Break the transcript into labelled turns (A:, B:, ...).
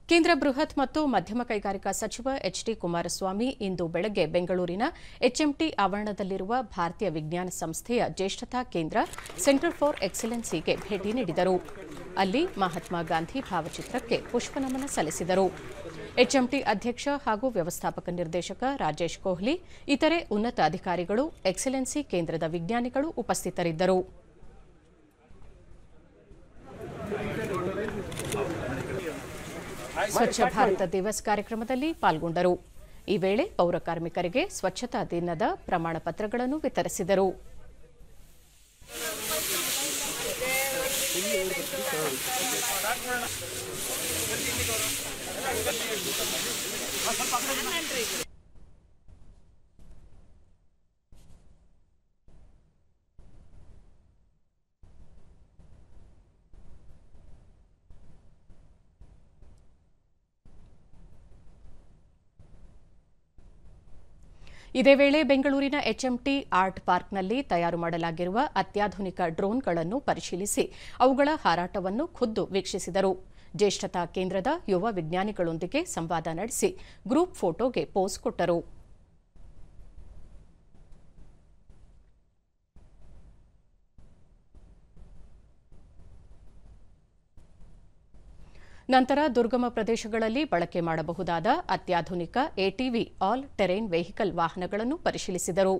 A: ಕೇಂದ್ರ ಬೃಹತ್ ಮತ್ತು ಮಧ್ಯಮ ಕೈಗಾರಿಕಾ ಸಚಿವ ಎಚ್.ಡಿ. ಕುಮಾರಸ್ವಾಮಿ ಇಂದು ಬೆಳಗ್ಗೆ ಬೆಂಗಳೂರಿನ ಎಚ್ಎಂಟಿ ಆವರಣದಲ್ಲಿರುವ ಭಾರತೀಯ ವಿಜ್ಞಾನ ಸಂಸ್ಥೆಯ ಜ್ಯೇಷ್ಠತಾ ಕೇಂದ್ರ ಸೆಂಟರ್ ಫಾರ್ ಎಕ್ಸಲೆನ್ಸಿಗೆ ಭೇಟಿ ನೀಡಿದರು. ಅಲ್ಲಿ ಮಹಾತ್ಮ ಗಾಂಧಿ ಭಾವಚಿತ್ರಕ್ಕೆ ಪುಷ್ಪನಮನ ಸಲ್ಲಿಸಿದರು. ಎಚ್ಎಂಟಿ ಅಧ್ಯಕ್ಷ ಹಾಗೂ ವ್ಯವಸ್ಥಾಪಕ ನಿರ್ದೇಶಕ ರಾಜೇಶ್ ಕೋಹ್ಲಿ, ಇತರೆ ಉನ್ನತ ಅಧಿಕಾರಿಗಳು, ಎಕ್ಸಲೆನ್ಸಿ ಕೇಂದ್ರದ ವಿಜ್ಞಾನಿಗಳು ಉಪಸ್ಥಿತರಿದ್ದರು. ಸ್ವಚ್ಛ ಭಾರತ ದಿವಸ್ ಕಾರ್ಯಕ್ರಮದಲ್ಲಿ ಪಾಲ್ಗೊಂಡರು. ಈ ವೇಳೆ ಪೌರ ಕಾರ್ಮಿಕರಿಗೆ ಸ್ವಚ್ಛತಾ ದಿನದ ಪ್ರಮಾಣ ಪತ್ರಗಳನ್ನು ವಿತರಿಸಿದರು. ಇದೇ ವೇಳೆ ಬೆಂಗಳೂರಿನ ಎಚ್ಎಂಟಿ ಆರ್ಟ್ ಪಾರ್ಕ್ನಲ್ಲಿ ತಯಾರು ಮಾಡಲಾಗಿರುವ ಅತ್ಯಾಧುನಿಕ ಡ್ರೋನ್ಗಳನ್ನು ಪರಿಶೀಲಿಸಿ ಅವುಗಳ ಹಾರಾಟವನ್ನು ಖುದ್ದು ವೀಕ್ಷಿಸಿದರು. ಜ್ಯೇಷ್ಠತಾ ಕೇಂದ್ರದ ಯುವ ವಿಜ್ಞಾನಿಗಳೊಂದಿಗೆ ಸಂವಾದ ನಡೆಸಿ ಗ್ರೂಪ್ ಫೋಟೋಗೆ ಪೋಸ್ ಕೊಟ್ಟರು. ನಂತರ ದುರ್ಗಮ ಪ್ರದೇಶಗಳಲ್ಲಿ ಬಳಕೆ ಮಾಡಬಹುದಾದ ಅತ್ಯಾಧುನಿಕ ಎಟಿವಿ ಆಲ್ ಟೆರೇನ್ ವೆಹಿಕಲ್ ವಾಹನಗಳನ್ನು ಪರಿಶೀಲಿಸಿದರು.